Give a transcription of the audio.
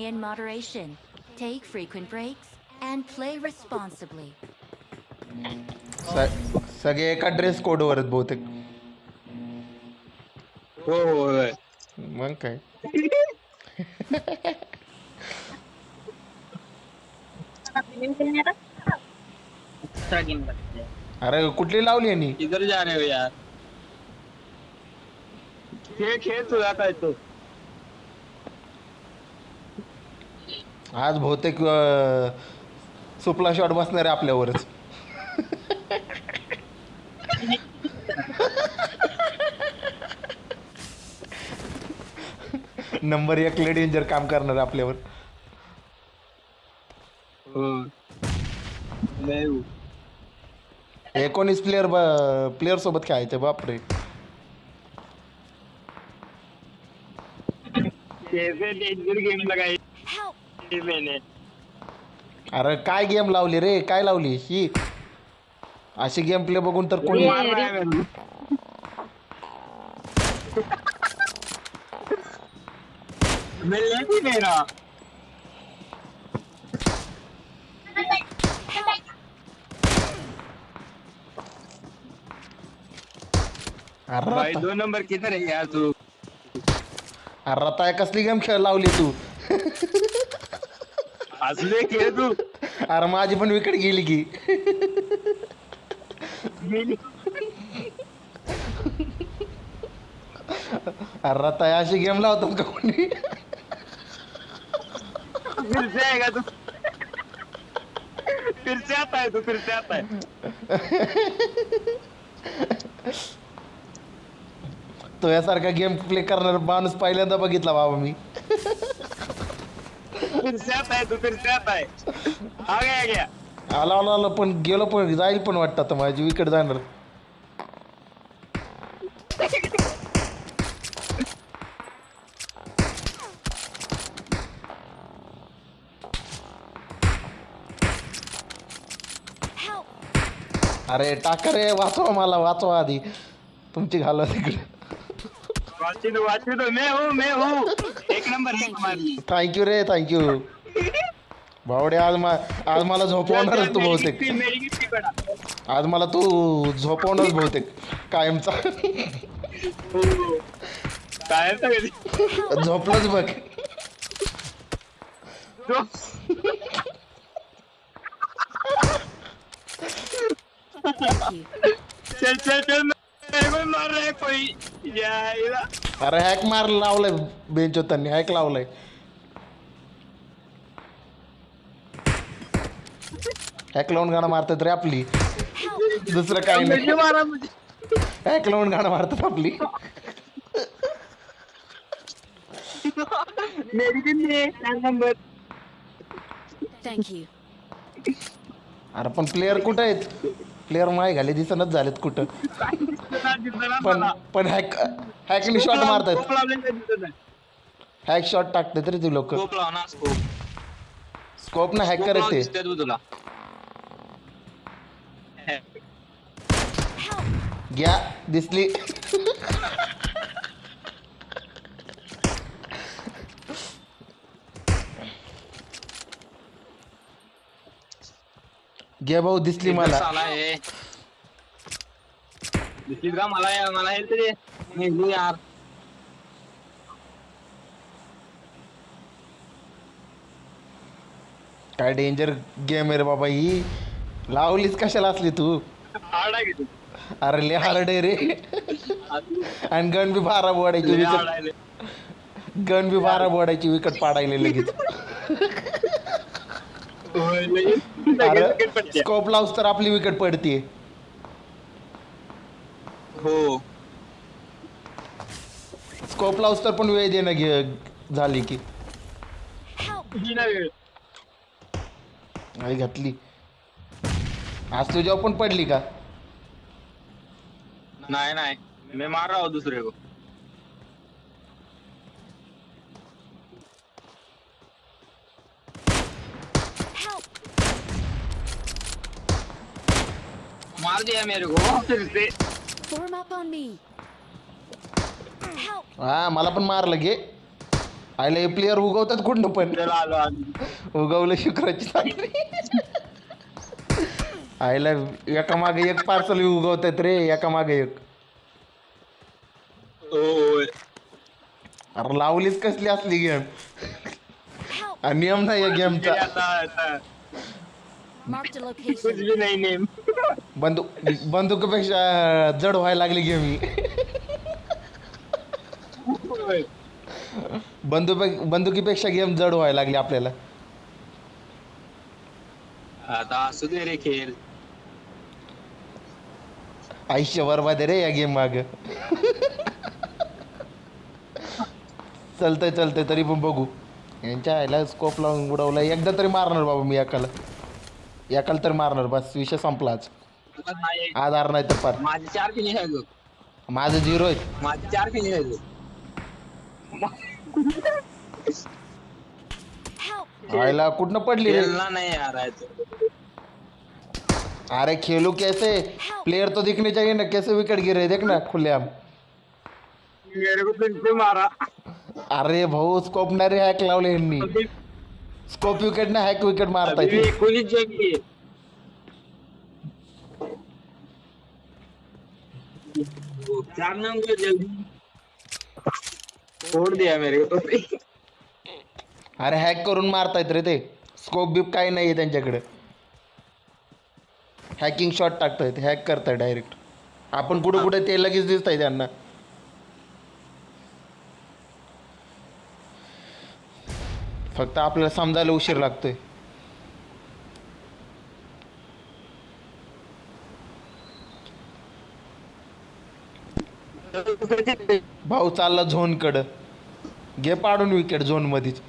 in moderation. Take frequent breaks and play responsibly. सगळे एका dress कोडवर आहेत बहुतेक. हो मग काय. अरे कुठली लावली यांनी. किधर जा रहे हो यार. खेळ तुझा काय तो. आज बहुतेक सुपला शॉट बसणार आहे आपल्यावरच. नंबर 1 ले डेंजर काम करणार आपल्यावर. 19 प्लेयर सोबत खेळायचं बापरे. गेम लगाई मैंने. अरे काय गेम लावली रे, काय लावली ही. अशी गेम प्ले बघून तर कोणी. मैं ले भी नहीं रहा. भाई 2 नंबर किधर है यार तू. अरे रताय कसली गेम खेळ लावली तू. असले खेळ तू. अरे माझी पण विकेट गेली की. अरे रताय अशी गेम लावतात का कोणी. फिर से आएगा तू. फिर से आता है तू. फिर से आता है. तो यासारखा गेम प्ले करणार माणूस पहिल्यांदा बघितला बाबा मी. फिर से आता है तू. फिर से आता है. आ गया. आला पण गेलो पण जाईल पण वाटतं आता माझी विकेट जाणार. अरे टाका रे, वाचवा मला, वाचवा आधी. तुमची घालवा तिकडे. वाची दो. मैं हूँ. 1 नंबर है हमारी. थँक्यू रे, थँक्यू. भावडे आज मला झोपवणारच तू बहुतेक. आज मला तू झोपवणारच बहुतेक कायमचा. झोपलंच बघ. Thank you. चल मेरे को मार रहा है कोई. अरे हॅक मार लावलंय बेंच त्यांनी. हॅक लावलंय. हॅक लावून गाणं मारतात रे आपली. दुसरं काही नाही. हॅक लावून गाणं मारतात आपली. नंबर. Thank you. अरे पण प्लेयर कुठं आहेत. प्लेयर माय घाले दिसनच झालेत कुठं. पण हॅकनी शॉट मारतात. हॅक शॉट टाकतात रे ती लोक. स्कोप ना हॅक करत ते. तुला घ्या दिसली. घे भाऊ दिसली मला. दिसली का मला हेल्प दे. मी यार काय डेंजर गेम आहे रे बाबा ही. लावलीच कशाला असली तू. हार्ड आहे की. अरे ले हार्ड आहे रे. आणि गन बी 12 बोर्डायची विकेट. गन बी 12 बोर्डायची विकेट पाडायला लगेच. अरे स्कोप लावस तर आपली विकेट पडते. हो स्कोप लावस तर पण वेळ देणं झाली की. आई घातली. आज तुझ्यावर पण पडली का. नहीं मैं मार रहा हूँ दूसरे को. मार दिया मेरे को फिर से. Form up on me. Help. हा मला पण मारलं गे. आयला हे प्लेअर उगवतात कुठनं पण. चला आलो आलो. उगवलं शुक्राची चांगली. आयला एका मागे एक पार्सल उगवतात रे, एका मागे एक. होय. अरे लावलीच कसली असली गेम. Help! नियम नाही या गेमचा. आता Marked a कुछ location. भी नाही नेम. बंदुकीपेक्षा जड व्हायला लागली गेम ही. होय. बंदुकीपेक्षा गेम जड व्हायला लागली आपल्याला. आता असू दे रे खेळ. आयुष्य बरबाद आहे रे या गेम माग. चलतंय तरी पण बघू. यांच्या आयला स्कोप लावून उडवला. एकदा तरी मारणार बाबा मी एकाला तरी मारणार. बस विषय संपला आज. आता नाही. आधार नाही तर पार. माझे 4 फिनिश आहेत बघ. माझं 0 आहे. माझे 4 फिनिश आहेत बघ. Help! आयला कुठनं पडली रे. खेळला नाही यार आहे तो. अरे खेलू कैसे, प्लेयर तो दिखने चाहिए ना, कैसे विकेट गिरे देख ना खुलेआम. मेरे को फिर से मारा. अरे भाऊ स्कोप नाही रे हॅक लावले यांनी. स्कोप विकेट ना हॅक विकेट मारता अभी येते. 19 जंगी. 4 नंबर जल्दी छोड़ दिया मेरे को तो. अरे हॅक करून मारतायत रे ते. स्कोप बिप काही नाहीये त्यांच्याकडे. हॅकिंग शॉट टाकतायत, हॅक करताय डायरेक्ट. आपण कुठे कुठे ते लगेच दिसतंय त्यांना. फक्त आपल्याला समजायला उशीर लागतोय. भाऊ चालला झोन कडं. घे पाडून विकेट झोन मध्येच.